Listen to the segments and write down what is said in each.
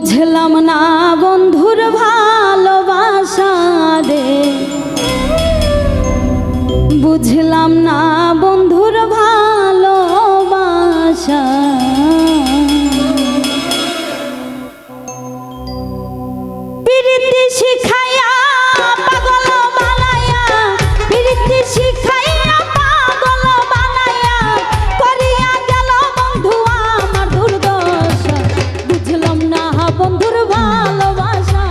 বুঝলাম না বন্ধুর ভালোবাসা রে, বুঝলাম না বন্ধুর ভালোবাসা। প্রীতি শিখাইয়া পাগল বানাইয়া, প্রীতি শিখাইয়া পাগল বানাইয়া করিয়া গেল বন্ধু আমার দুর্দশা। বুঝলাম না বন্ধুর ভালোবাসা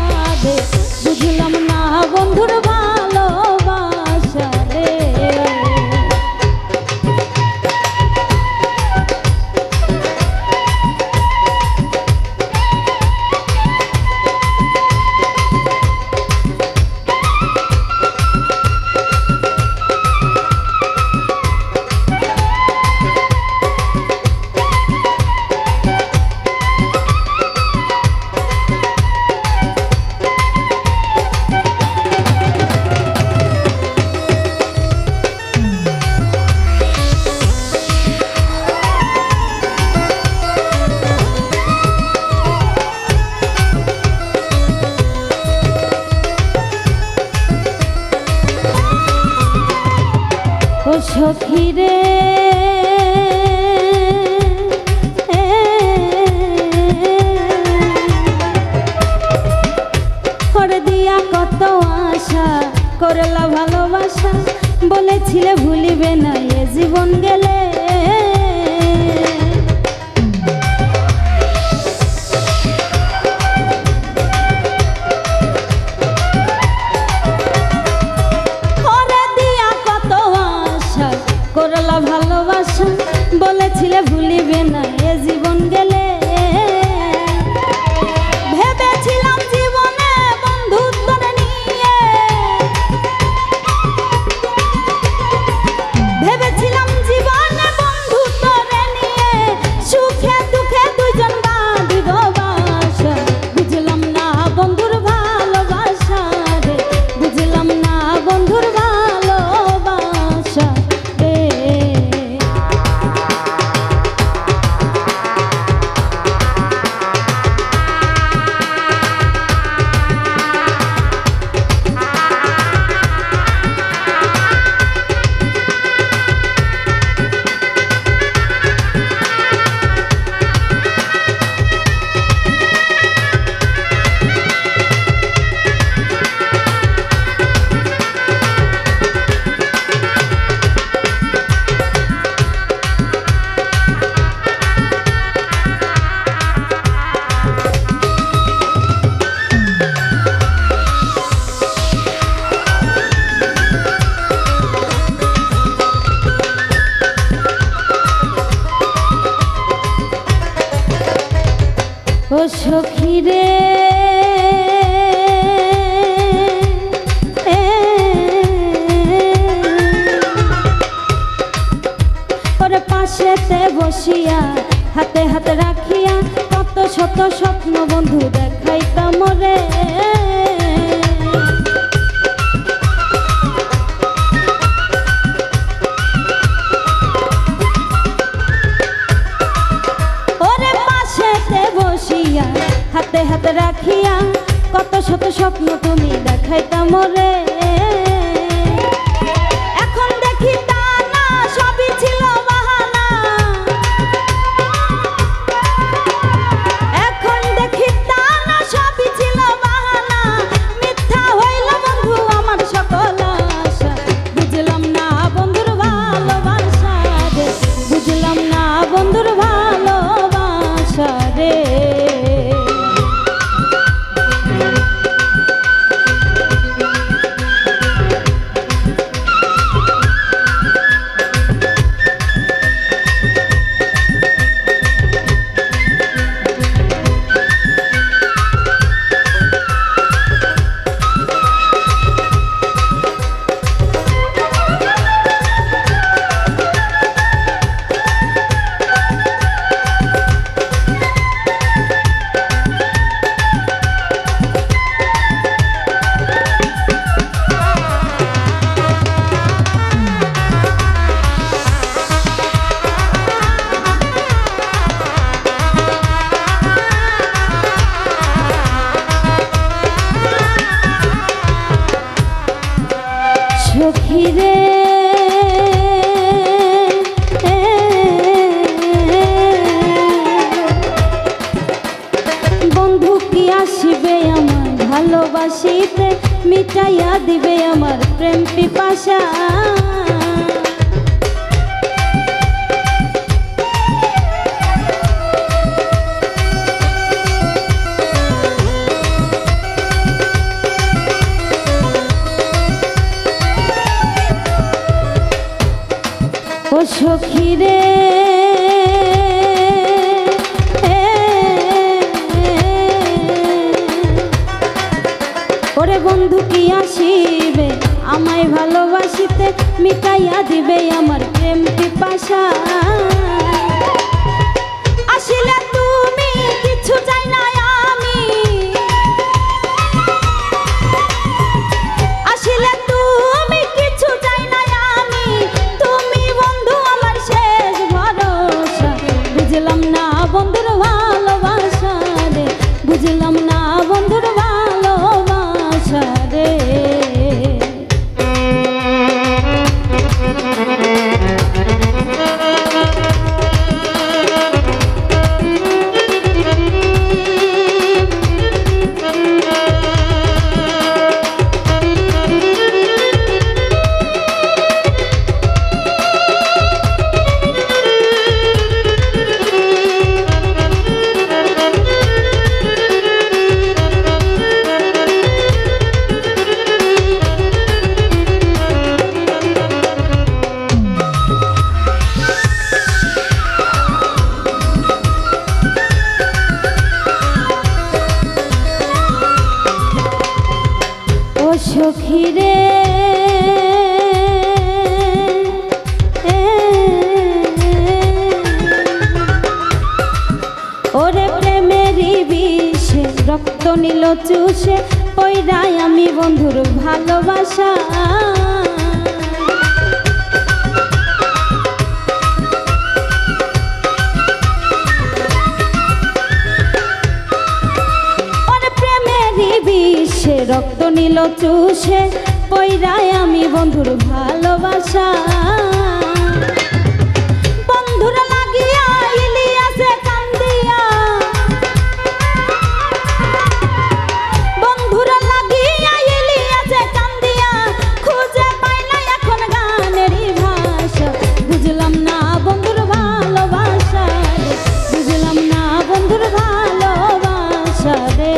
রে, বুঝলাম না বন্ধুর ভালোবাসা রে। ও সখী রে করে দিয়া কত আশা করলা ভালোবাসা, বলেছিলে ভুলিবে না এ জীবন গেলে। করলা ভালোবাসা, বলেছিলে ভুলিবে না এ জীবন গেলে। ভেবেছিলাম জীবনে বন্ধু তোরে নিয়ে, ভেবেছিলাম জীবনে বন্ধু তোরে নিয়ে সুখে দুঃখে দুইজন বাঁধিব বাসা। বুঝলাম না বন্ধুর ভালোবাসা রে, বুঝলাম না বন্ধুর ভালোবাসা। ও সখী রে ওরে পাশেতে বসিয়া হাতে হাতে রাখিয়া কত শত স্বপ্ন বন্ধু দেখাইতাম রে। হাতে হাতে রাখিয়া কত শত স্বপ্ন তুমি দেখাইতাম রে। এখন দেখি তা না সবই ছিল বাহানা, এখন দেখি তা না সবই ছিল বাহানা, মিথ্যা হইল বন্ধু আমার সকল আশা। বুঝলাম না বন্ধুর ভালোবাসা রে, বুঝলাম না বন্ধুর ভালোবাসা রে। ভালোবাসিতে মিটাইয়া দিবে আমার প্রেম পিপাসা। ও সখী রে ওরে বন্ধু কি আসিবে আমায় ভালোবাসিতে মিটাইয়া দিবে আমার প্রেম পিপাসা। আসিলে তুমি কিছু চাই না আমি, আসিলে তুমি কিছু চাই না আমি, তুমি বন্ধু আমার শেষ ভরসা। বুঝলাম না বন্ধুর ভালোবাসা রে, বুঝলাম না বন্ধুর ভালোবাসা রে। সখী রে ওরে প্রেমেরই বিষে রক্ত নিল চুষে পইরাই আমি বন্ধুর ভালোবাসা। রক্ত নিল চুষে পইরাই আমি বন্ধুর ভালোবাসা। বন্ধুরা লাগিয়া ইলিয়াসে কান্দিয়া, বন্ধুরা লাগিয়া ইলিয়াসে কান্দিয়া খুঁজে পাই না এখন গানেরই ভাষা। বুঝলাম না বন্ধুর ভালোবাসা রে, বুঝলাম না বন্ধুর ভালোবাসা রে।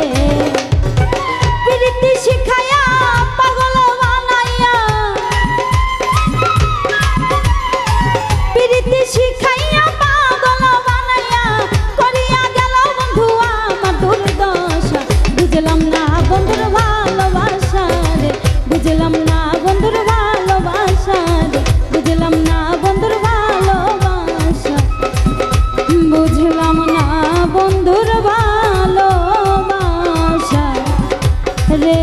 প্রীতি শিখায়া পাগল বানাইয়া, প্রীতি শিখাইয়া পাগল বানাইয়া করিয়া গেল বন্ধু আমার দুর্দশা। বুঝলাম না বন্ধুর ভালোবাসা রে, বুঝলাম না বন্ধুর ভালোবাসা রে, বুঝলাম না বন্ধুর ভালোবাসা, বুঝলাম না বন্ধুর ভালোবাসা রে।